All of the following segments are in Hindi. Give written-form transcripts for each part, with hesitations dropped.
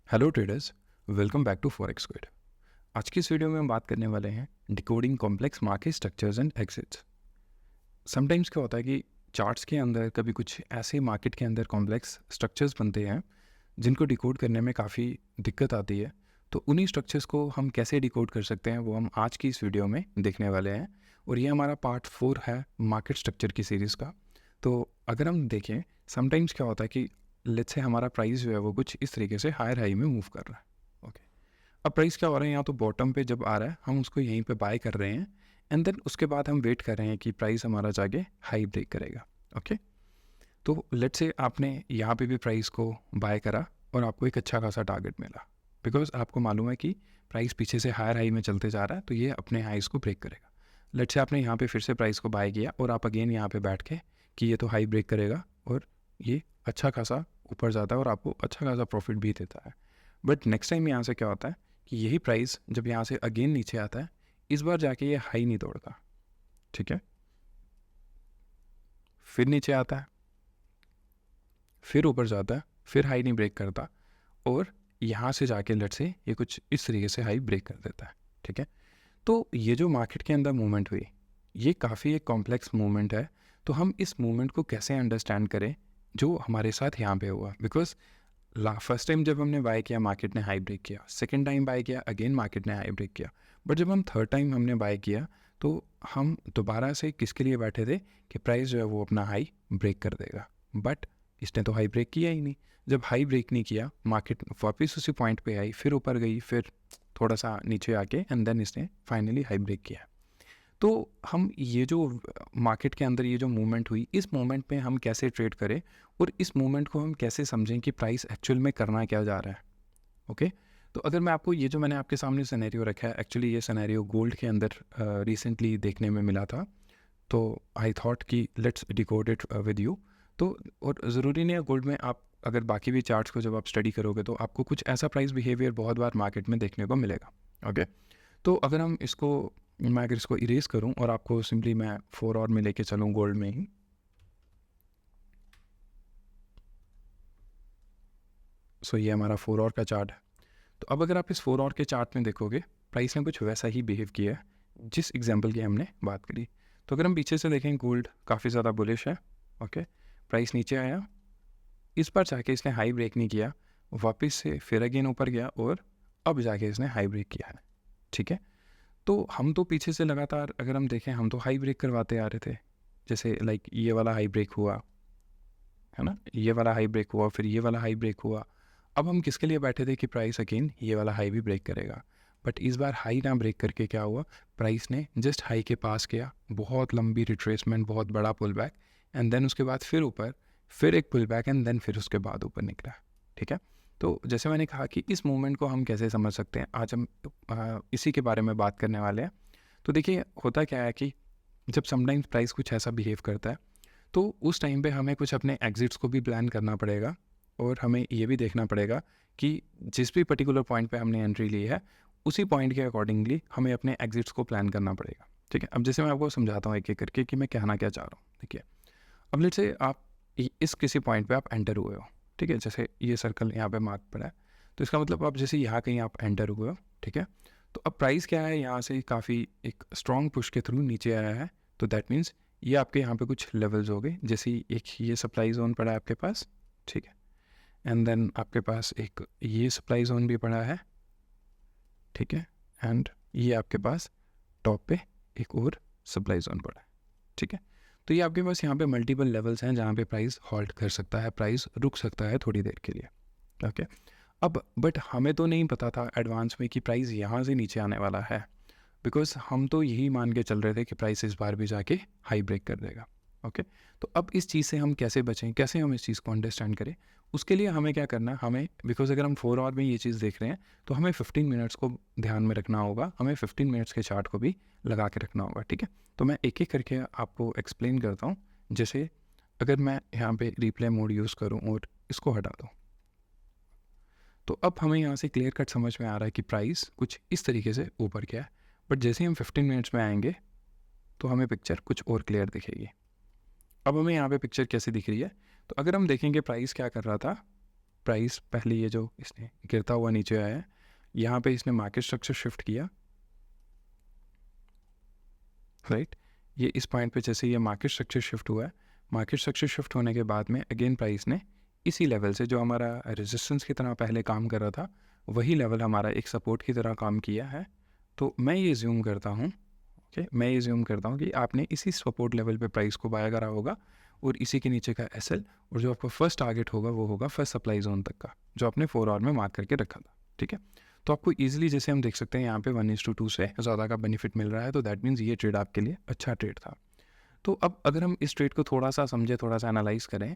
Hello traders, welcome back to Forex Quid. आज की इस वीडियो में हम बात करने वाले हैं decoding complex market structures and exits. Sometimes क्या होता है कि चार्ट्स के अंदर कभी कुछ ऐसे मार्केट के अंदर कॉम्प्लेक्स स्ट्रक्चर्स बनते हैं जिनको डिकोड करने में काफ़ी दिक्कत आती है। तो उन्हीं स्ट्रक्चर्स को हम कैसे डिकोड कर सकते हैं वो हम आज की इस वीडियो में देखने वाले हैं। और ये हमारा पार्ट 4 है मार्केट स्ट्रक्चर की सीरीज़ का। तो अगर हम देखें, समटाइम्स क्या होता है कि लेट्स से हमारा प्राइस जो है वो कुछ इस तरीके से हायर हाई में मूव कर रहा है। ओके, अब प्राइस क्या हो रहा है, यहाँ तो बॉटम पे जब आ रहा है हम उसको यहीं पे बाय कर रहे हैं एंड देन उसके बाद हम वेट कर रहे हैं कि प्राइस हमारा जाके हाई ब्रेक करेगा। ओके, तो लेट्स से आपने यहाँ पे भी प्राइस को बाय करा और आपको एक अच्छा खासा टारगेट मिला, बिकॉज आपको मालूम है कि प्राइस पीछे से हायर हाई में चलते जा रहा है तो ये अपने हाइस को ब्रेक करेगा। लेट्स से आपने यहाँ पे फिर से प्राइस को बाय किया और आप अगेन यहाँ पे बैठ के कि ये तो हाई ब्रेक करेगा और ये अच्छा खासा ऊपर जाता है और आपको अच्छा खासा प्रॉफिट भी देता है। बट नेक्स्ट टाइम यहाँ से क्या होता है कि यही प्राइस जब यहाँ से अगेन नीचे आता है, इस बार जाके ये हाई नहीं तोड़ता, ठीक है, फिर नीचे आता है, फिर ऊपर जाता है, फिर हाई नहीं ब्रेक करता और यहाँ से जाके लेट से ये कुछ इस तरीके से हाई ब्रेक कर देता है। ठीक है, तो ये जो मार्केट के अंदर मूवमेंट हुई ये काफ़ी एक कॉम्प्लेक्स मूवमेंट है। तो हम इस मूवमेंट को कैसे अंडरस्टैंड करें जो हमारे साथ यहाँ पे हुआ, बिकॉज फर्स्ट टाइम जब हमने बाय किया मार्केट ने हाई ब्रेक किया, सेकेंड टाइम बाय किया अगेन मार्केट ने हाई ब्रेक किया, बट जब हम थर्ड टाइम हमने बाय किया तो हम दोबारा से किसके लिए बैठे थे कि प्राइस जो है वो अपना हाई ब्रेक कर देगा। बट इसने तो हाई ब्रेक किया ही नहीं। जब हाई ब्रेक नहीं किया मार्केट वापस उसी पॉइंट पे आई, फिर ऊपर गई, फिर थोड़ा सा नीचे आके एंड देन इसने फाइनली हाई ब्रेक किया। तो हम ये जो मार्केट के अंदर ये जो मूवमेंट हुई, इस मूवमेंट में हम कैसे ट्रेड करें और इस मूवमेंट को हम कैसे समझें कि प्राइस एक्चुअल में करना क्या जा रहा है। ओके, तो अगर मैं आपको ये जो मैंने आपके सामने सिनेरियो रखा है, एक्चुअली ये सिनेरियो गोल्ड के अंदर रिसेंटली देखने में मिला था। तो आई थॉट कि let's decode it with you. तो और ज़रूरी नहीं है गोल्ड में, आप अगर बाकी भी चार्ट्स को जब आप स्टडी करोगे तो आपको कुछ ऐसा प्राइस बिहेवियर बहुत बार मार्केट में देखने को मिलेगा। ओके, तो अगर हम इसको, मैं अगर इसको इरेज करूं और आपको सिंपली मैं 4 और में लेके चलूं गोल्ड में ही, सो ये हमारा 4 और का चार्ट है। तो अब अगर आप इस 4 और के चार्ट में देखोगे प्राइस ने कुछ वैसा ही बिहेव किया है जिस एग्जांपल की हमने बात करी। तो अगर हम पीछे से देखें गोल्ड काफ़ी ज़्यादा बुलिश है। ओके, प्राइस नीचे आया, इस बार जाके इसने हाई ब्रेक नहीं किया, वापस से फिर अगेन ऊपर गया और अब जाके इसने हाई ब्रेक किया है। ठीक है, तो हम तो पीछे से लगातार अगर हम देखें हम तो हाई ब्रेक करवाते आ रहे थे, जैसे लाइक ये वाला हाई ब्रेक हुआ है ना, ये वाला हाई ब्रेक हुआ, फिर ये वाला हाई ब्रेक हुआ। अब हम किसके लिए बैठे थे कि प्राइस अगेन ये वाला हाई भी ब्रेक करेगा। बट इस बार हाई ना ब्रेक करके क्या हुआ, प्राइस ने जस्ट हाई के पास किया, बहुत लंबी रिट्रेसमेंट, बहुत बड़ा पुल बैक एंड देन उसके बाद फिर ऊपर, फिर एक पुल बैक एंड देन फिर उसके बाद ऊपर निकला। ठीक है, तो जैसे मैंने कहा कि इस मूवमेंट को हम कैसे समझ सकते हैं, आज हम इसी के बारे में बात करने वाले हैं। तो देखिए होता क्या है कि जब समटाइम्स प्राइस कुछ ऐसा बिहेव करता है तो उस टाइम पे हमें कुछ अपने एग्जिट्स को भी प्लान करना पड़ेगा और हमें ये भी देखना पड़ेगा कि जिस भी पर्टिकुलर पॉइंट पे हमने एंट्री ली है उसी पॉइंट के अकॉर्डिंगली हमें अपने एग्जिट्स को प्लान करना पड़ेगा। ठीक है, अब जैसे मैं आपको समझाता हूँ एक एक करके कि मैं कहना क्या चाह रहा हूँ। देखिए, अब लेट्स से आप इस किसी पॉइंट पे आप एंटर हुए हो, ठीक है, जैसे ये सर्कल यहाँ पे मार्क पड़ा है, तो इसका मतलब आप जैसे यहाँ कहीं आप एंटर हुए हो, ठीक है, तो अब प्राइस क्या है, यहाँ से काफ़ी एक स्ट्रॉन्ग पुश के थ्रू नीचे आया है। तो दैट मीन्स ये आपके यहाँ पे कुछ लेवल्स हो गए, जैसे एक ये सप्लाई जोन पड़ा है आपके पास, ठीक है, एंड देन आपके पास एक ये सप्लाई जोन भी पड़ा है, ठीक है, एंड ये आपके पास टॉप पे एक और सप्लाई जोन पड़ा है। ठीक है, तो ये आपके पास यहाँ पे मल्टीपल लेवल्स हैं जहाँ पे प्राइस हॉल्ट कर सकता है, प्राइस रुक सकता है थोड़ी देर के लिए। ओके, अब बट हमें तो नहीं पता था एडवांस में कि प्राइस यहाँ से नीचे आने वाला है, बिकॉज हम तो यही मान के चल रहे थे कि प्राइस इस बार भी जाके हाई ब्रेक कर देगा। ओके, तो अब इस चीज़ से हम कैसे बचें, कैसे हम इस चीज़ को अंडरस्टैंड करें, उसके लिए हमें क्या करना है, हमें बिकॉज अगर हम 4 आवर में ये चीज़ देख रहे हैं तो हमें 15 मिनट्स को ध्यान में रखना होगा, हमें 15 मिनट्स के चार्ट को भी लगा के रखना होगा। ठीक है, तो मैं एक एक करके आपको एक्सप्लेन करता हूँ। जैसे अगर मैं यहाँ पे रिप्ले मोड यूज़ करूँ और इसको हटा दूँ, तो अब हमें यहाँ से क्लियर कट समझ में आ रहा है कि प्राइस कुछ इस तरीके से ऊपर गया है। बट जैसे ही हम 15 मिनट्स में आएंगे तो हमें पिक्चर कुछ और क्लियर दिखेगी। अब हमें यहाँ पे पिक्चर कैसे दिख रही है, तो अगर हम देखेंगे प्राइस क्या कर रहा था, प्राइस पहले ये जो इसने गिरता हुआ नीचे आया है, यहाँ पे इसने मार्केट स्ट्रक्चर शिफ्ट किया, राइट। ये इस पॉइंट पे जैसे ये मार्केट स्ट्रक्चर शिफ्ट हुआ है, मार्केट स्ट्रक्चर शिफ्ट होने के बाद में अगेन प्राइस ने इसी लेवल से जो हमारा रेजिस्टेंस की तरह पहले काम कर रहा था, वही लेवल हमारा एक सपोर्ट की तरह काम किया है। तो मैं ये ज़्यूम करता हूँ, ओके, मैं ये ज़्यूम करता हूँ कि आपने इसी सपोर्ट लेवल पे प्राइस को बाय करा होगा और इसी के नीचे का एसएल, और जो आपका फर्स्ट टारगेट होगा वो होगा फर्स्ट सप्लाई जोन तक का, जो आपने 4 आवर में मार्क करके रखा था, ठीक है। तो आपको ईजिली जैसे हम देख सकते हैं यहाँ पे 1:2 से ज़्यादा का बेनिफिट मिल रहा है, तो दैट मीन्स ये ट्रेड आपके लिए अच्छा ट्रेड था। तो अब अगर हम इस ट्रेड को थोड़ा सा समझें, थोड़ा सा एनालाइज करें,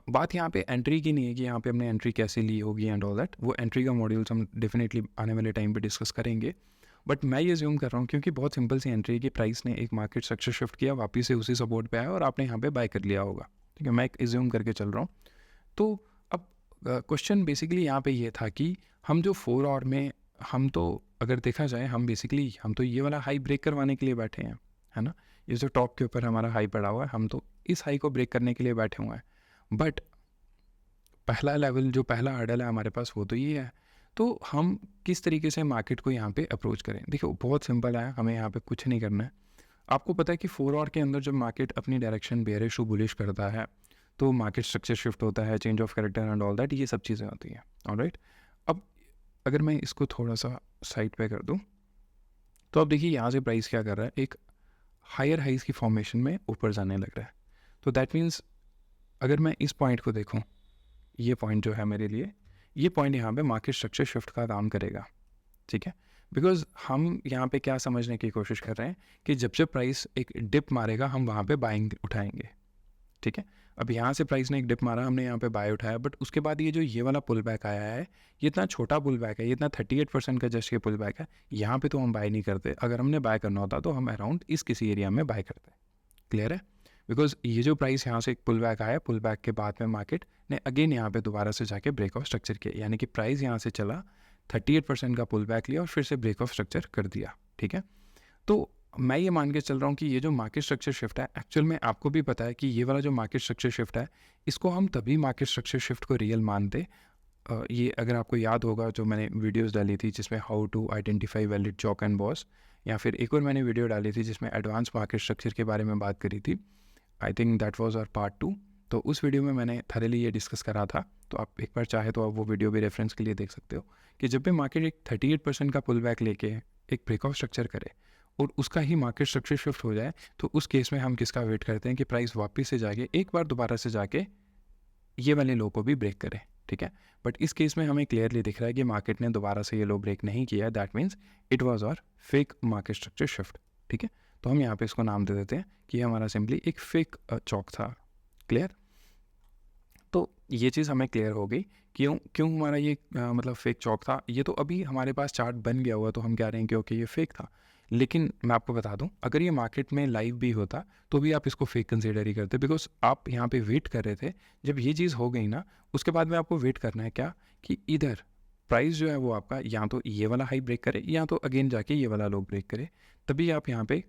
बात यहाँ पे एंट्री की नहीं है कि यहाँ पे हमने एंट्री कैसे ली होगी एंड ऑल दैट, वो एंट्री का मॉड्यूल्स हम डेफिनेटली आने वाले टाइम पे डिस्कस करेंगे। बट मैं ये ज़ूम कर रहा हूँ क्योंकि बहुत सिंपल सी एंट्री है कि प्राइस ने एक मार्केट स्ट्रक्चर शिफ्ट किया, वापस से उसी सपोर्ट पे आया और आपने यहाँ पे बाय कर लिया होगा, ठीक है। मैं एक ज़ूम करके चल रहा हूँ। तो अब क्वेश्चन बेसिकली यहाँ पे ये था कि हम जो 4 आवर में, हम तो अगर देखा जाए हम तो ये वाला हाई ब्रेक करवाने के लिए बैठे हैं, है ना। ये जो टॉप के ऊपर हमारा हाई पड़ा हुआ है, हम तो इस हाई को ब्रेक करने के लिए बैठे हुए हैं। बट पहला लेवल, जो पहला हर्डल है हमारे पास, वो तो ये है। तो हम किस तरीके से मार्केट को यहाँ पे अप्रोच करें? देखो बहुत सिंपल है, हमें यहाँ पे कुछ नहीं करना है। आपको पता है कि 4 आवर के अंदर जब मार्केट अपनी डायरेक्शन बेयरिश टू बुलिश करता है, तो मार्केट स्ट्रक्चर शिफ्ट होता है, change of character and all that, ये सब चीज़ें होती हैं, ऑलराइट। अब अगर मैं इसको थोड़ा सा साइड पे कर दूँ, तो अब देखिए यहाँ से प्राइस क्या कर रहा है, एक हायर हाइज की फॉर्मेशन में ऊपर जाने लग रहा है। तो दैट मीन्स अगर मैं इस पॉइंट को देखूँ, ये पॉइंट जो है मेरे लिए, ये पॉइंट यहाँ पे मार्केट स्ट्रक्चर शिफ्ट का काम करेगा, ठीक है। बिकॉज हम यहाँ पे क्या समझने की कोशिश कर रहे हैं कि जब जब प्राइस एक डिप मारेगा हम वहाँ पे बाइंग उठाएंगे, ठीक है। अब यहाँ से प्राइस ने एक डिप मारा, हमने यहाँ पे बाय उठाया, बट उसके बाद ये वाला पुल बैक आया है, ये इतना छोटा पुल बैक है, ये इतना 38% का जस्ट ये पुल बैक है, यहाँ पे तो हम बाय नहीं करते। अगर हमने बाय करना होता तो हम अराउंड इस किसी एरिया में बाय करते। क्लियर है? बिकॉज ये जो प्राइस यहाँ से एक पुल बैक आया, पुल बैक के बाद में मार्केट ने अगेन यहाँ पे दोबारा से जाके ब्रेक ऑफ स्ट्रक्चर किया, यानी कि प्राइस यहाँ से चला, 38% का पुल बैक लिया और फिर से ब्रेक ऑफ स्ट्रक्चर कर दिया, ठीक है। तो मैं ये मान के चल रहा हूँ कि ये जो मार्केट स्ट्रक्चर शिफ्ट है, एक्चुअल में आपको भी पता है कि ये वाला जो मार्केट स्ट्रक्चर शिफ्ट है, इसको हम तभी मार्केट स्ट्रक्चर शिफ्ट को रियल मानते। ये अगर आपको याद होगा जो मैंने वीडियोस डाली थी जिसमें how to identify valid CHoCH and BOS, या फिर एक और मैंने वीडियो डाली थी जिसमें एडवांस मार्केट स्ट्रक्चर के बारे में बात करी थी, I think that was our part 2। तो उस वीडियो में मैंने थॉरली ये डिस्कस करा था, तो आप एक बार चाहे तो आप वो वीडियो भी रेफरेंस के लिए देख सकते हो कि जब भी मार्केट एक 38% का पुल बैक लेके एक ब्रेक ऑफ स्ट्रक्चर करे और उसका ही मार्केट स्ट्रक्चर शिफ्ट हो जाए, तो उस केस में हम किसका वेट करते हैं कि प्राइस वापस से जाके एक बार दोबारा से जाके ये वाले लो को भी ब्रेक करे, ठीक है। बट इस केस में हमें क्लियरली दिख रहा है कि मार्केट ने दोबारा से ये लो ब्रेक नहीं किया, that means it was our fake market structure shift, ठीक है। तो हम यहाँ पे इसको नाम दे देते हैं कि हमारा सिंपली एक फेक चॉक था। क्लियर? तो ये चीज़ हमें क्लियर हो गई क्यों हमारा ये मतलब फेक चॉक था। ये तो अभी हमारे पास चार्ट बन गया हुआ तो हम कह रहे हैं कि ओके ये फेक था, लेकिन मैं आपको बता दूं अगर ये मार्केट में लाइव भी होता तो भी आप इसको फेक कंसीडर ही करते, बिकॉज आप यहाँ पे वेट कर रहे थे। जब ये चीज़ हो गई ना, उसके बाद में आपको वेट करना है क्या कि इधर प्राइस जो है वो आपका या तो ये वाला हाई ब्रेक करे या तो अगेन जाके ये वाला लो ब्रेक करे, तभी आप यहाँ पे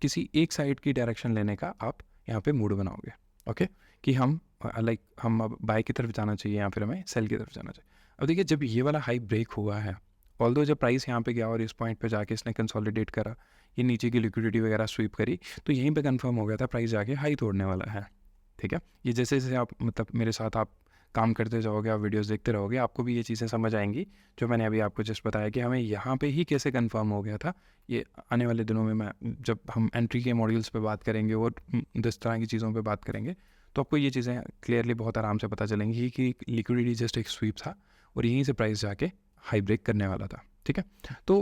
किसी एक साइड की डायरेक्शन लेने का आप यहाँ पे मूड बनाओगे, ओके, कि हम हम अब बाय की तरफ जाना चाहिए या फिर हमें सेल की तरफ जाना चाहिए। अब देखिए जब ये वाला हाई ब्रेक हुआ है, ऑल्दो जब प्राइस यहाँ पे गया और इस पॉइंट पे जाके इसने कंसोलिडेट करा, ये नीचे की लिक्विडिटी वगैरह स्वीप करी, तो यहीं पे कंफर्म हो गया था प्राइस जाके हाई तोड़ने वाला है, ठीक है। ये जैसे जैसे आप मतलब मेरे साथ आप काम करते जाओगे, आप वीडियोस देखते रहोगे, आपको भी ये चीज़ें समझ आएंगी जो मैंने अभी आपको जस्ट बताया कि हमें यहाँ पे ही कैसे कंफर्म हो गया था। ये आने वाले दिनों में मैं जब हम एंट्री के मॉड्यूल्स पे बात करेंगे और जिस तरह की चीज़ों पे बात करेंगे तो आपको ये चीज़ें क्लियरली बहुत आराम से पता चलेंगी कि लिक्विडिटी जस्ट एक स्वीप था और यहीं से प्राइस जाके हाई ब्रेक करने वाला था, ठीक है। तो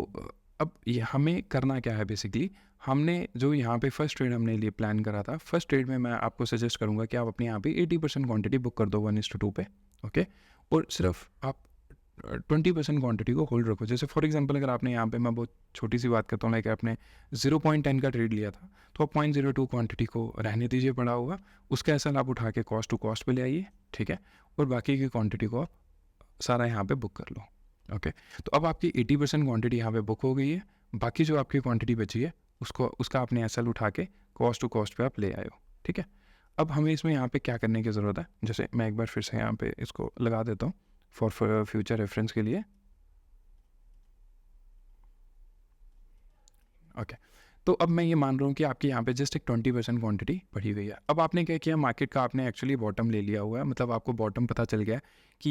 अब ये हमें करना क्या है, बेसिकली हमने जो यहाँ पे फर्स्ट ट्रेड हमने लिए प्लान करा था, फर्स्ट ट्रेड में मैं आपको सजेस्ट करूँगा कि आप अपने यहाँ पे 80% क्वांटिटी बुक कर दो 1:2 पे, ओके, और सिर्फ आप 20% क्वांटिटी को होल्ड रखो। जैसे फॉर एग्जांपल अगर आपने यहाँ पे, मैं बहुत छोटी सी बात करता हूँ, लाइक आपने 0.10 का ट्रेड लिया था तो आप 0.02 क्वांटिटी को रहने दीजिए पड़ा होगा, उसका एसएल आप उठा के कॉस्ट टू कॉस्ट पे ले आइए, ठीक है, और बाकी की क्वांटिटी को आप सारा यहाँ पे बुक कर लो, ओके। तो अब आपकी 80% क्वांटिटी यहाँ पे बुक हो गई है, बाकी जो आपकी क्वांटिटी बची है उसका आपने एसएल उठा के कॉस्ट टू कॉस्ट पे आप ले आए हो, ठीक है। अब हमें इसमें यहाँ पे क्या करने की ज़रूरत है, जैसे मैं एक बार फिर से यहाँ पे इसको लगा देता हूँ, फॉर फ्यूचर रेफरेंस के लिए। ओके तो अब मैं ये मान रहा हूँ कि आपके यहाँ पे जस्ट एक 20% क्वांटिटी बढ़ी हुई है। अब आपने क्या किया, मार्केट का आपने एक्चुअली बॉटम ले लिया हुआ है, मतलब आपको बॉटम पता चल गया है कि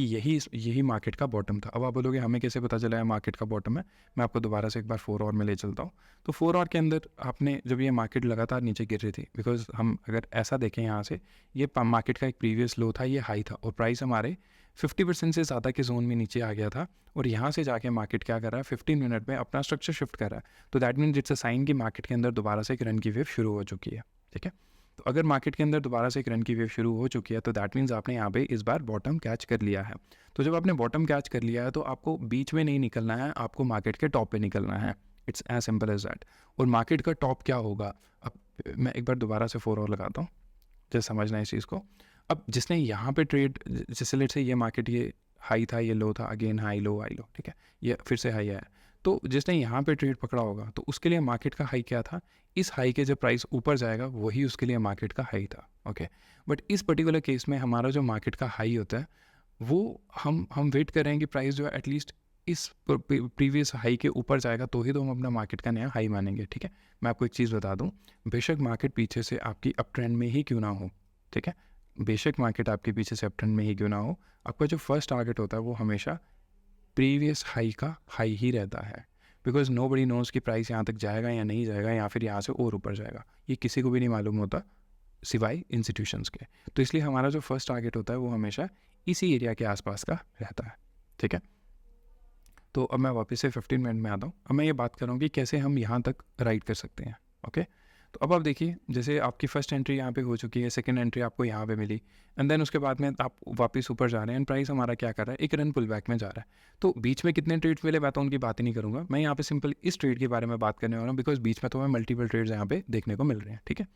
यही मार्केट का बॉटम था। अब आप बोलोगे हमें कैसे पता चला है मार्केट का बॉटम है। मैं आपको दोबारा से एक बार 4 आवर में ले चलता हूँ। तो 4 आवर के अंदर आपने जब ये मार्केट लगातार नीचे गिर रही थी, बिकॉज हम अगर ऐसा देखें यहाँ से, ये मार्केट का एक प्रीवियस लो था, ये हाई था, और प्राइस हमारे 50% से ज़्यादा के जोन में नीचे आ गया था, और यहाँ से जाके मार्केट क्या कर रहा है, 15 मिनट में अपना स्ट्रक्चर शिफ्ट कर रहा है। तो that means it's a sign कि मार्केट के अंदर दोबारा से एक रन की वेव शुरू हो चुकी है। ठीक है, तो अगर मार्केट के अंदर दोबारा से एक रन की वेव शुरू हो चुकी है तो दैट मीन्स आपने यहाँ पे इस बार बॉटम कैच कर लिया है। तो जब आपने बॉटम कैच कर लिया है तो आपको बीच में नहीं निकलना है, आपको मार्केट के टॉप पे निकलना है। It's as simple as that. और मार्केट का टॉप क्या होगा, अब मैं एक बार दोबारा से 4 और लगाता हूँ, जैसे समझना है इस चीज़ को। अब जिसने यहाँ पे ट्रेड, जैसे लेट से ये मार्केट ये हाई था, ये लो था, अगेन हाई लो, ठीक है, ये फिर से हाई आया, तो जिसने यहाँ पे ट्रेड पकड़ा होगा तो उसके लिए मार्केट का हाई क्या था, इस हाई के जब प्राइस ऊपर जाएगा वही उसके लिए मार्केट का हाई था। ओके, बट इस पर्टिकुलर केस में हमारा जो मार्केट का हाई होता है वो हम वेट कर रहे हैं कि प्राइस जो है एटलीस्ट इस प्रीवियस हाई के ऊपर जाएगा तो ही तो हम अपना मार्केट का नया हाई मानेंगे। ठीक है, मैं आपको एक चीज़ बता दूं, बेशक मार्केट पीछे से आपकी अप ट्रेंड में ही क्यों ना हो, ठीक है, बेशक मार्केट आपके पीछे से अप ट्रेंड में ही क्यों ना हो, आपका जो फर्स्ट टारगेट होता है वो हमेशा प्रीवियस हाई का हाई ही रहता है। बिकॉज नो बडी नोज कि प्राइस यहाँ तक जाएगा या नहीं जाएगा, या फिर यहाँ से और ऊपर जाएगा, ये किसी को भी नहीं मालूम होता सिवाय इंस्टीट्यूशंस के। तो इसलिए हमारा जो फर्स्ट टारगेट होता है वो हमेशा इसी एरिया के आसपास का रहता है। ठीक है, तो अब मैं वापस से 15 मिनट में आता हूँ। अब मैं ये बात कर रहा हूँ कि कैसे हम यहाँ तक राइड कर सकते हैं। ओके, तो अब आप देखिए, जैसे आपकी फर्स्ट एंट्री यहाँ पे हो चुकी है, सेकंड एंट्री आपको यहाँ पे मिली, एंड देन उसके बाद में आप वापस ऊपर जा रहे हैं, एंड प्राइस हमारा क्या कर रहा है, एक रन पुल बैक में जा रहा है। तो बीच में कितने ट्रेड्स मिले मैं तो उनकी बात ही नहीं करूँगा, मैं यहाँ पे सिंपल इस ट्रेड के बारे में बात करने वाला हूँ, बिकॉज बीच में तो हमें मल्टीपल ट्रेड्स यहाँ पे देखने को मिल रहे हैं। ठीक है,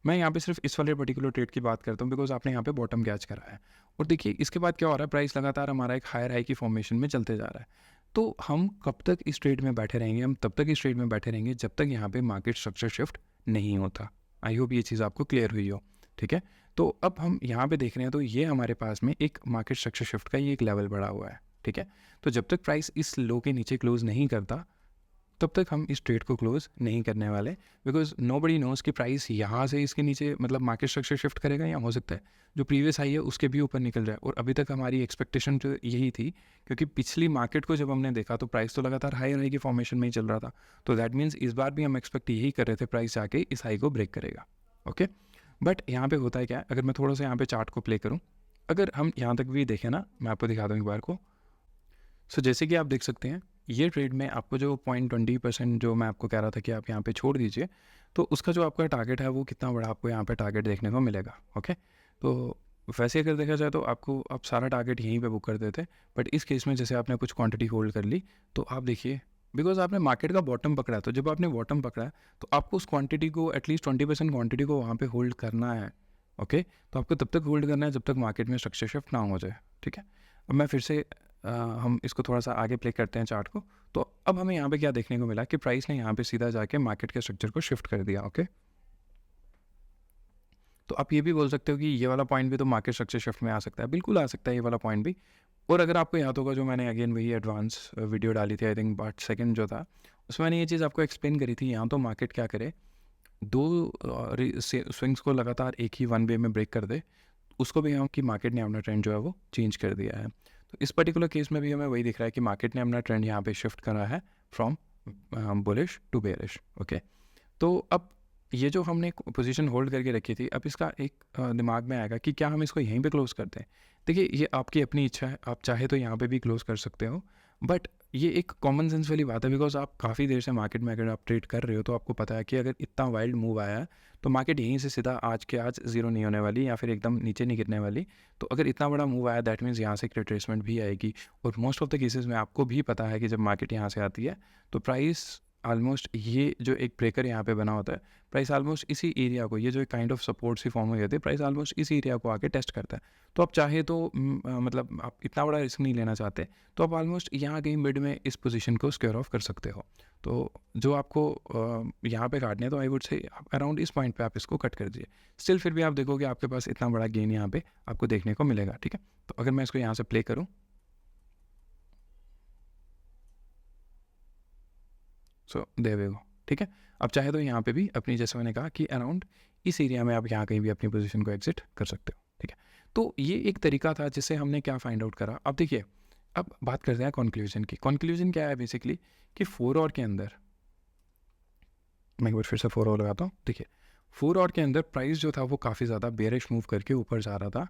मैं यहाँ पे सिर्फ इस वाले पर्टिकुलर ट्रेड की बात करता हूँ बिकॉज आपने यहाँ पे बॉटम कैच करा है। और देखिए इसके बाद क्या हो रहा है, प्राइस लगातार हमारा एक हायर हाई की फॉर्मेशन में चलते जा रहा है। तो हम कब तक इस ट्रेड में बैठे रहेंगे, हम तब तक इस ट्रेड में बैठे रहेंगे जब तक यहाँ पे मार्केट स्ट्रक्चर शिफ्ट नहीं होता। आई होप ये चीज़ आपको क्लियर हुई हो। ठीक है, तो अब हम यहाँ पे देख रहे हैं तो ये हमारे पास में एक मार्केट स्ट्रक्चर शिफ्ट का ये एक लेवल बड़ा हुआ है। ठीक है, तो जब तक प्राइस इस लो के नीचे क्लोज नहीं करता तब तक हम इस ट्रेड को क्लोज नहीं करने वाले, बिकॉज नो बडी नोज कि प्राइस यहाँ से इसके नीचे मतलब मार्केट स्ट्रक्चर शिफ्ट करेगा, या हो सकता है जो प्रीवियस हाई है उसके भी ऊपर निकल जाए। और अभी तक हमारी एक्सपेक्टेशन जो यही थी, क्योंकि पिछली मार्केट को जब हमने देखा तो प्राइस तो लगातार हाई हाई की फॉर्मेशन में ही चल रहा था, तो दैट मीन्स इस बार भी हम एक्सपेक्ट यही कर रहे थे प्राइस जाके इस हाई को ब्रेक करेगा। ओके, बट यहाँ पे होता है क्या, अगर मैं थोड़ा सा यहाँ पे चार्ट को प्ले करूँ, अगर हम यहाँ तक भी देखें ना, मैं आपको दिखा दूँ एक बार को। सो जैसे कि आप देख सकते हैं ये ट्रेड में आपको जो 0.20% जो मैं आपको कह रहा था कि आप यहाँ पे छोड़ दीजिए, तो उसका जो आपका टारगेट है वो कितना बड़ा आपको यहाँ पे टारगेट देखने को मिलेगा। ओके, तो वैसे अगर देखा जाए तो आपको आप सारा टारगेट यहीं पे बुक कर देते, बट इस केस में जैसे आपने कुछ क्वांटिटी होल्ड कर ली तो आप देखिए, बिकॉज आपने मार्केट का बॉटम पकड़ा, तो जब आपने बॉटम पकड़ा तो आपको उस क्वांटिटी को एटलीस्ट 20% क्वांटिटी को वहाँ पे होल्ड करना है। ओके, तो आपको तब तक होल्ड करना है जब तक मार्केट में स्ट्रक्चर शिफ्ट ना हो जाए। ठीक है, अब मैं फिर से हम इसको थोड़ा सा आगे प्ले करते हैं चार्ट को। तो अब हमें यहाँ पे क्या देखने को मिला कि प्राइस ने यहाँ पे सीधा जाके मार्केट के स्ट्रक्चर को शिफ्ट कर दिया। ओके, तो आप ये भी बोल सकते हो कि ये वाला पॉइंट भी तो मार्केट स्ट्रक्चर शिफ्ट में आ सकता है, बिल्कुल आ सकता है ये वाला पॉइंट भी। और अगर आपको याद होगा जो मैंने अगेन वही एडवांस वीडियो डाली थी, आई थिंक पार्ट सेकंड जो था, उसमें मैंने ये चीज़ आपको एक्सप्लेन करी थी, यहाँ तो मार्केट क्या करे, दो स्विंग्स को लगातार एक ही वन वे में ब्रेक कर दे, उसको भी हम कि मार्केट ने अपना ट्रेंड जो है वो चेंज कर दिया है। तो इस पर्टिकुलर केस में भी हमें वही दिख रहा है कि मार्केट ने अपना ट्रेंड यहाँ पे शिफ्ट करा है from bullish to bearish. Okay, तो अब ये जो हमने पोजीशन होल्ड करके रखी थी, अब इसका एक दिमाग में आएगा कि क्या हम इसको यहीं पे क्लोज करते हैं। देखिए ये आपकी अपनी इच्छा है, आप चाहे तो यहाँ पे भी क्लोज कर सकते हो, बट ये एक कॉमन सेंस वाली बात है, बिकॉज आप काफ़ी देर से मार्केट में अगर आप ट्रेड कर रहे हो तो आपको पता है कि अगर इतना वाइल्ड मूव आया है तो मार्केट यहीं से सीधा आज के आज ज़ीरो नहीं होने वाली, या फिर एकदम नीचे नहीं गिरने वाली। तो अगर इतना बड़ा मूव आया दैट मीन्स यहाँ से एक रिट्रेसमेंट भी आएगी, और मोस्ट ऑफ द केसेस में आपको भी पता है कि जब मार्केट यहाँ से आती है तो प्राइस ऑलमोस्ट ये जो एक ब्रेकर यहाँ पे बना होता है, प्राइस ऑलमोस्ट इसी एरिया को, ये जो एक काइंड ऑफ सपोर्ट सी फॉर्म हो जाती है, प्राइस ऑलमोस्ट इसी एरिया को आके टेस्ट करता है। तो आप चाहे तो मतलब आप इतना बड़ा रिस्क नहीं लेना चाहते तो आप ऑलमोस्ट यहाँ कहीं मिड में इस पोजीशन को स्क्वेयर ऑफ कर सकते हो। तो जो आपको यहाँ पे काटने है तो आई वुड से अराउंड इस पॉइंट पे आप इसको कट कर दीजिए। स्टिल फिर भी आप देखोगे आपके पास इतना बड़ा गेन यहाँ पे आपको देखने को मिलेगा। ठीक है, तो अगर मैं इसको यहाँ से प्ले करूँ सो देयर वी गो, ठीक है। अब चाहे तो यहाँ पे भी अपनी, जैसे मैंने कहा कि अराउंड इस एरिया में आप यहाँ कहीं भी अपनी पोजीशन को एग्जिट कर सकते हो, ठीक है। तो ये एक तरीका था जिससे हमने क्या फाइंड आउट करा। अब देखिए, अब बात करते हैं कंक्लूजन की। कंक्लूजन क्या है बेसिकली कि 4 आवर के अंदर, मैं एक बार फिर से 4 आवर लगाता हूँ। देखिए 4 आवर के अंदर प्राइस जो था वो काफ़ी ज़्यादा बेरिश मूव करके ऊपर जा रहा था।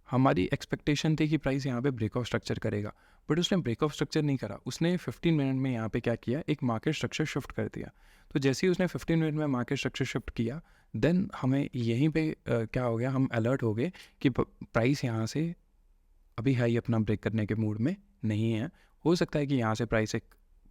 हमारी एक्सपेक्टेशन थी कि प्राइस यहाँ पे ब्रेक ऑफ स्ट्रक्चर करेगा, बट उसने ब्रेक ऑफ स्ट्रक्चर नहीं करा। उसने 15 मिनट में यहाँ पे क्या किया, एक मार्केट स्ट्रक्चर शिफ्ट कर दिया। तो जैसे ही उसने 15 मिनट में मार्केट स्ट्रक्चर शिफ्ट किया, देन हमें यहीं पे क्या हो गया, हम अलर्ट हो गए कि प्राइस यहाँ से अभी हाई अपना ब्रेक करने के मूड में नहीं है। हो सकता है कि यहाँ से प्राइस एक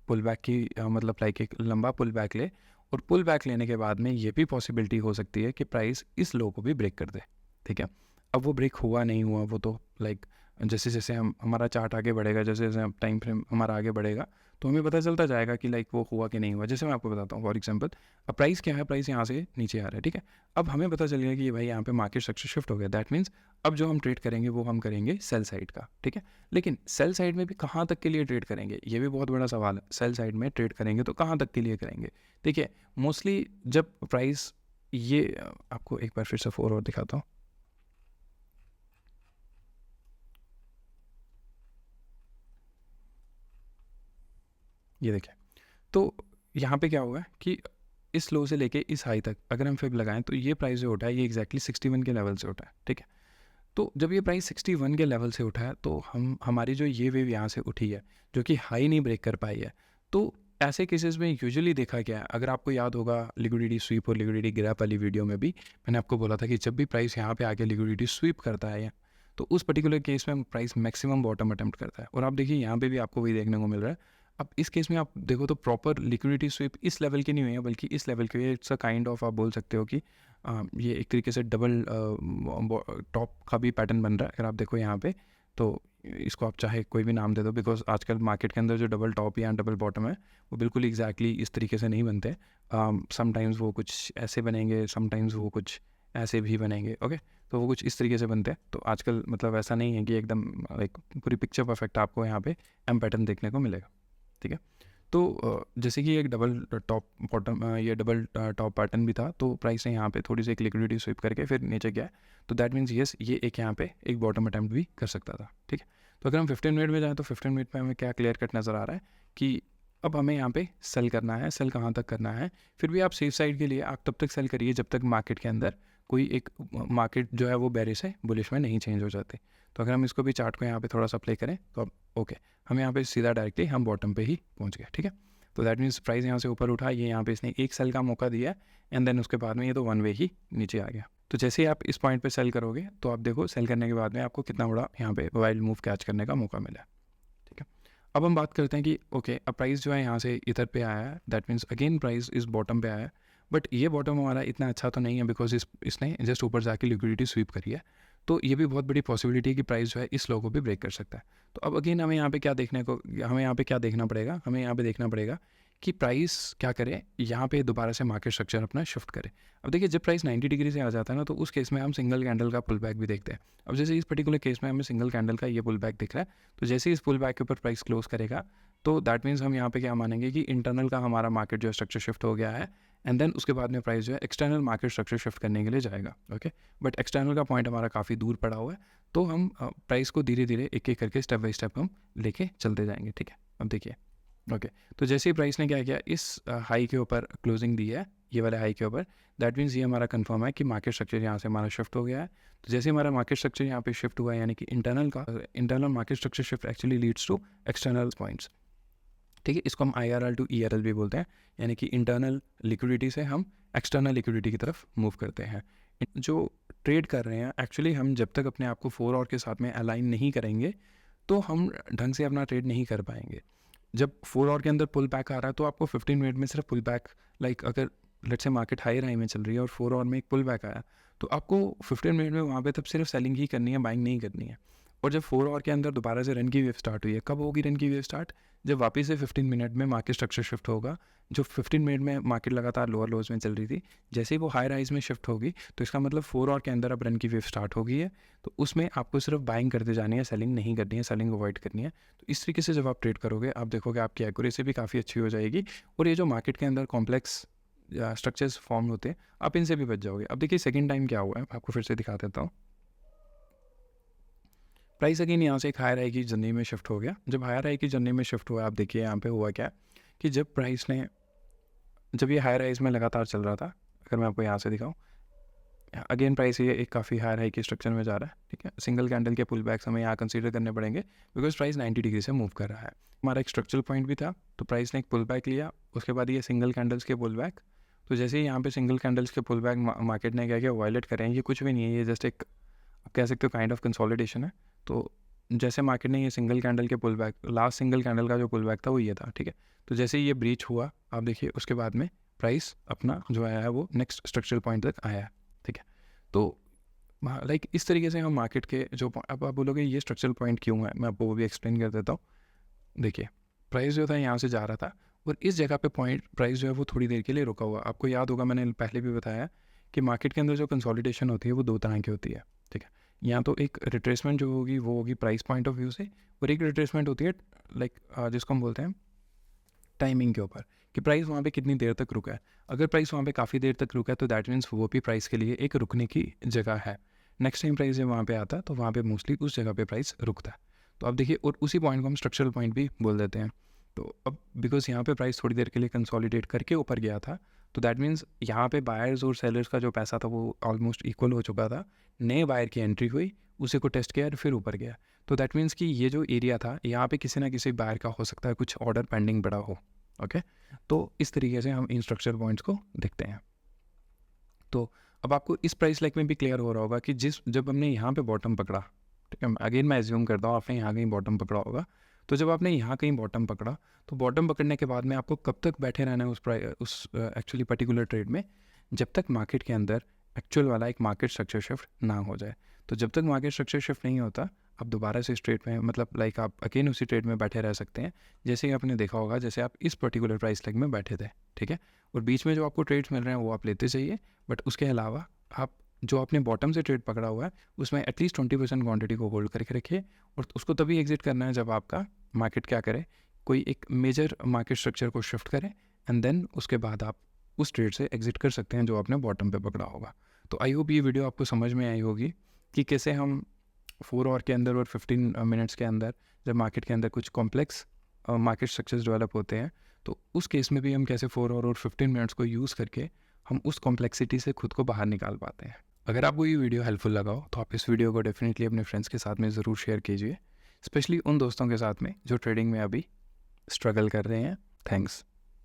पुल बैक की मतलब लाइक एक लंबा पुल बैक ले, और पुल बैक लेने के बाद में ये भी पॉसिबिलिटी हो सकती है कि प्राइस इस लो को भी ब्रेक कर दे, ठीक है। अब वो ब्रेक हुआ नहीं हुआ वो तो लाइक जैसे जैसे हमारा चार्ट आगे बढ़ेगा, जैसे जैसे टाइम फ्रेम हमारा आगे बढ़ेगा, तो हमें पता चलता जाएगा कि लाइक वो हुआ कि नहीं हुआ। जैसे मैं आपको बताता हूँ फॉर एग्जांपल, अब प्राइस क्या है, प्राइस यहाँ से नीचे आ रहा है, ठीक है। अब हमें पता चल गया कि भाई यहाँ पे मार्केट स्ट्रक्चर शिफ्ट हो गया, दैट मीन्स अब जो हम ट्रेड करेंगे वो हम करेंगे सेल साइड का, ठीक है। लेकिन सेल साइड में भी कहाँ तक के लिए ट्रेड करेंगे, ये भी बहुत बड़ा सवाल है। सेल साइड में ट्रेड करेंगे तो कहाँ तक के लिए करेंगे। देखिए मोस्टली जब प्राइस ये आपको एक बार फिर से 4 और दिखाता हूँ। ये देखिए, तो यहाँ पे क्या हुआ है कि इस लो से लेके इस हाई तक अगर हम फिब लगाएं तो ये प्राइस जो उठा है ये एग्जैक्टली 61 के लेवल से उठा है, ठीक है। तो जब ये प्राइस 61 के लेवल से उठा है तो हमारी जो ये वेव यहाँ से उठी है जो कि हाई नहीं ब्रेक कर पाई है, तो ऐसे केसेस में यूजुअली देखा गया है, अगर आपको याद होगा लिक्विडिटी स्वीप और लिक्विडिटी ग्रैप वाली वीडियो में भी मैंने आपको बोला था कि जब भी प्राइस यहाँ पे आके लिक्विडिटी स्वीप करता है तो उस पर्टिकुलर केस में प्राइस मैक्सिमम बॉटम अटेम्प्ट करता है। और आप देखिए यहाँ पे भी आपको वही देखने को मिल रहा है। अब इस केस में आप देखो तो प्रॉपर लिक्विडिटी स्वीप इस लेवल की नहीं हुई है, बल्कि इस लेवल की, इट्स अ काइंड ऑफ, आप बोल सकते हो कि ये एक तरीके से डबल टॉप का भी पैटर्न बन रहा है। अगर आप देखो यहाँ पे तो इसको आप चाहे कोई भी नाम दे दो, बिकॉज आजकल मार्केट के अंदर जो डबल टॉप या डबल बॉटम है वो बिल्कुल एग्जैक्टली इस तरीके से नहीं बनते। समटाइम्स वो कुछ ऐसे बनेंगे, समटाइम्स वो कुछ ऐसे भी बनेंगे, ओके। तो वो कुछ इस तरीके से बनते हैं। तो आजकल मतलब ऐसा नहीं है कि एकदम एक पूरी पिक्चर परफेक्ट आपको यहाँ पे एम पैटर्न देखने को मिलेगा, ठीक है। तो जैसे कि एक डबल टॉप बॉटम, ये डबल टॉप पैटर्न भी था, तो प्राइस ने यहाँ पे थोड़ी सी एक लिक्विडिटी स्वीप करके फिर नीचे गया, तो दैट मीन्स येस ये एक यहाँ पे एक बॉटम अटैम्प्ट भी कर सकता था, ठीक है। तो अगर हम 15 मिनट में जाएँ तो 15 मिनट में हमें क्या क्लियर कट नज़र आ रहा है कि अब हमें यहाँ पे सेल करना है। सेल कहाँ तक करना है, फिर भी आप सेफ साइड के लिए आप तब तक सेल करिए जब तक मार्केट के अंदर कोई एक मार्केट जो है वो बेरिश है बुलिश में नहीं चेंज हो जाते। तो अगर हम इसको भी चार्ट को यहाँ पे थोड़ा सा प्ले करें तो अब ओके, हम यहाँ पे सीधा डायरेक्टली हम बॉटम पे ही पहुँच गए, ठीक है। तो दैट मीन्स प्राइस यहाँ से ऊपर उठा, ये यहाँ पे इसने एक सेल का मौका दिया एंड देन उसके बाद में ये तो वन वे ही नीचे आ गया। तो जैसे ही आप इस पॉइंट पे सेल करोगे तो आप देखो सेल करने के बाद में आपको कितना बड़ा यहाँ पे वाइल्ड मूव कैच करने का मौका मिला, ठीक है। अब हम बात करते हैं कि ओके अब प्राइस जो है यहाँ से इधर पे आया है, दैट मीन्स अगेन प्राइस इस बॉटम पे आया है, बट ये बॉटम हमारा इतना अच्छा तो नहीं है बिकॉज इसने जस्ट ऊपर जाके लिक्विडिटी स्वीप करी है। तो ये भी बहुत बड़ी पॉसिबिलिटी है कि प्राइस जो है इस लो को भी ब्रेक कर सकता है। तो अब अगेन हमें यहाँ पे क्या देखना पड़ेगा, हमें यहाँ पे देखना पड़ेगा कि प्राइस क्या करे, यहाँ पे दोबारा से मार्केट स्ट्रक्चर अपना शिफ्ट करे। अब देखिए जब प्राइस 90 डिग्री से आ जाता है ना, तो उस केस में हम सिंगल कैंडल का पुल बैक भी देखते हैं। अब जैसे इस पर्टिकुलर केस में हमें सिंगल कैंडल का ये पुल बैक दिख रहा है, तो जैसे इस पुल बैक के ऊपर प्राइस क्लोज करेगा तो दैट मीन्स हम यहाँ पे क्या मानेंगे कि इंटरनल का हमारा मार्केट जो स्ट्रक्चर शिफ्ट हो गया है, एंड देन उसके बाद में प्राइस जो है एक्सटर्नल मार्केट स्ट्रक्चर शिफ्ट करने के लिए जाएगा, ओके। बट एक्सटर्नल का पॉइंट हमारा काफ़ी दूर पड़ा हुआ है, तो हम प्राइस को धीरे धीरे एक एक करके स्टेप बाय स्टेप हम लेके चलते जाएंगे, ठीक है। अब देखिए ओके, तो जैसे ही प्राइस ने क्या किया, इस हाई के ऊपर क्लोजिंग दी है, ये वाले हाई के ऊपर, दैट मीन्स ये हमारा कंफर्म है कि मार्केट स्ट्रक्चर यहाँ से हमारा शिफ्ट हो गया है। तो जैसे हमारा मार्केट स्ट्रक्चर यहाँ पे शिफ्ट हुआ है, यानी कि internal market structure shift actually leads to external points, ठीक है। इसको हम IRL टू ERL भी बोलते हैं, यानी कि इंटरनल लिक्विडिटी से हम एक्सटर्नल लिक्विडिटी की तरफ मूव करते हैं। जो ट्रेड कर रहे हैं एक्चुअली, हम जब तक अपने आप को 4 आवर के साथ में अलाइन नहीं करेंगे तो हम ढंग से अपना ट्रेड नहीं कर पाएंगे। जब 4 आवर के अंदर पुल बैक आ रहा है तो आपको 15 मिनट में सिर्फ पुल बैक, लाइक अगर let's say market high high में चल रही है और 4 आवर में एक पुल बैक आया, तो आपको 15 मिनट में वहाँ पे तब सिर्फ सेलिंग ही करनी है, बाइंग नहीं करनी है। और जब 4 आवर के अंदर दोबारा से रन की वेव स्टार्ट हुई है, कब होगी रन की वेव स्टार्ट? जब वापस से 15 मिनट में मार्केट स्ट्रक्चर शिफ्ट होगा। जो 15 मिनट में मार्केट लगातार लोअर लोज में चल रही थी, जैसे ही वो हाई राइज में शिफ्ट होगी, तो इसका मतलब 4 आवर के अंदर अब रन की वेव स्टार्ट हो गई है। तो उसमें आपको सिर्फ बाइंग करते जानी है, सेलिंग नहीं करनी है, सेलिंग अवॉइड करनी है। तो इस तरीके से जब आप ट्रेड करोगे, आप देखोगे आपकी एक्यूरेसी भी काफ़ी अच्छी हो जाएगी। और ये जो मार्केट के अंदर कॉम्प्लेक्स स्ट्रक्चर्स फॉर्म होते हैं, आप इनसे भी बच जाओगे। अब देखिए सेकेंड टाइम क्या हुआ है, आपको फिर से दिखा देता हूँ। प्राइस अगेन यहाँ से एक हायर आई की जर्नी में शिफ्ट हो गया। जब हायर आई की जर्नी में शिफ्ट हुआ, आप देखिए यहाँ पे हुआ क्या कि जब ये हायर राइज में लगातार चल रहा था, अगर मैं आपको यहाँ से दिखाऊँ, अगेन प्राइस ये एक काफ़ी हायर हाई के स्ट्रक्चर में जा रहा है, ठीक है। सिंगल कैंडल के पुल बैक्स हमें यहाँ कंसीडर करने पड़ेंगे, बिकॉज प्राइस 90 डिग्री से मूव कर रहा है। हमारा एक स्ट्रक्चरल पॉइंट भी था, तो प्राइस ने एक पुल बैक लिया, उसके बाद ये सिंगल कैंडल्स के पुल बैक। तो जैसे ही यहाँ पे सिंगल कैंडल्स के पुल बैक मार्केट ने क्या किया, वायलेट करें, ये कुछ भी नहीं है, ये जस्ट एक आप कह सकते हो काइंड ऑफ कंसोलिडेशन है। तो जैसे मार्केट ने ये सिंगल कैंडल के pull back, last single candle का जो पुल बैक था वो ये था, ठीक है। तो जैसे ही ये ब्रीच हुआ, आप देखिए उसके बाद में प्राइस अपना जो आया है वो नेक्स्ट स्ट्रक्चरल पॉइंट तक आया है, ठीक है। तो लाइक इस तरीके से हम मार्केट के जो अब आप बोलोगे ये स्ट्रक्चरल पॉइंट क्यों है, मैं आपको वो भी एक्सप्लेन कर देता हूँ। देखिए प्राइस जो था यहाँ से जा रहा था, और इस जगह पे पॉइंट प्राइस जो है वो थोड़ी देर के लिए रुका हुआ। आपको याद होगा, मैंने पहले भी बताया कि मार्केट के अंदर जो कंसोलिडेशन होती है वो दो तरह की होती है, ठीक है। या तो एक रिट्रेसमेंट जो होगी वो होगी प्राइस पॉइंट ऑफ व्यू से, और एक रिट्रेसमेंट होती है लाइक जिसको हम बोलते हैं टाइमिंग के ऊपर, कि प्राइस वहाँ पे कितनी देर तक रुका है। अगर प्राइस वहाँ पे काफ़ी देर तक रुका है तो दैट मीन्स वो भी प्राइस के लिए एक रुकने की जगह है। नेक्स्ट टाइम प्राइस जब वहाँ पे आता है तो वहाँ पे मोस्टली उस जगह पे प्राइस रुकता है। तो अब देखिए, और उसी पॉइंट को हम स्ट्रक्चरल पॉइंट भी बोल देते हैं। तो अब बिकॉज यहाँ पे प्राइस थोड़ी देर के लिए कंसोलिडेट करके ऊपर गया था, तो दैट मीन्स यहाँ पे बायर्स और सेलर्स का जो पैसा था वो ऑलमोस्ट इक्वल हो चुका था। नए बायर की एंट्री हुई, उसी को टेस्ट किया और फिर ऊपर गया। तो दैट मीन्स कि ये जो एरिया था यहाँ पे किसी ना किसी बायर का हो सकता है कुछ ऑर्डर पेंडिंग पड़ा हो, ओके। तो इस तरीके से हम इन स्ट्रक्चरल पॉइंट्स को देखते हैं। तो अब आपको इस प्राइस लाइक में भी क्लियर हो रहा होगा कि जब हमने यहाँ पे बॉटम पकड़ा, ठीक है, अगेन मैं एज्यूम करता हूँ आपने यहाँ कहीं बॉटम पकड़ा होगा। तो जब आपने यहाँ कहीं बॉटम पकड़ा, तो बॉटम पकड़ने के बाद में आपको कब तक बैठे रहना है उस एक्चुअली पर्टिकुलर ट्रेड में, जब तक मार्केट के अंदर एक्चुअल वाला एक मार्केट स्ट्रक्चर शिफ्ट ना हो जाए। तो जब तक मार्केट स्ट्रक्चर शिफ्ट नहीं होता, आप दोबारा से इस ट्रेड में मतलब लाइक आप अगेन उसी ट्रेड में बैठे रह सकते हैं। जैसे ही आपने देखा होगा, जैसे आप इस पर्टिकुलर प्राइस लेग में बैठे थे, ठीक है, और बीच में जो आपको ट्रेड्स मिल रहे हैं वो आप लेते जाइए, बट उसके अलावा आप जो आपने बॉटम से ट्रेड पकड़ा हुआ है उसमें एटलीस्ट 20% क्वांटिटी को होल्ड करके रखिए, और उसको तभी एग्जिट करना है जब आपका मार्केट क्या करे, कोई एक मेजर मार्केट स्ट्रक्चर को शिफ्ट करे, एंड देन उसके बाद आप उस ट्रेड से एग्जिट कर सकते हैं जो आपने बॉटम पे पकड़ा होगा। तो आई होप ये वीडियो आपको समझ में आई होगी कि कैसे हम 4 आवर के अंदर और 15 मिनट्स के अंदर जब मार्केट के अंदर कुछ कॉम्प्लेक्स मार्केट स्ट्रक्चर्स डेवलप होते हैं, तो उस केस में भी हम कैसे 4 आवर और 15 मिनट्स को यूज़ करके हम उस कॉम्प्लेक्सिटी से खुद को बाहर निकाल पाते हैं। अगर आपको ये वीडियो हेल्पफुल लगा हो तो आप इस वीडियो को डेफिनेटली अपने फ्रेंड्स के साथ में ज़रूर शेयर कीजिए, स्पेशली उन दोस्तों के साथ में जो ट्रेडिंग में अभी स्ट्रगल कर रहे हैं। थैंक्स।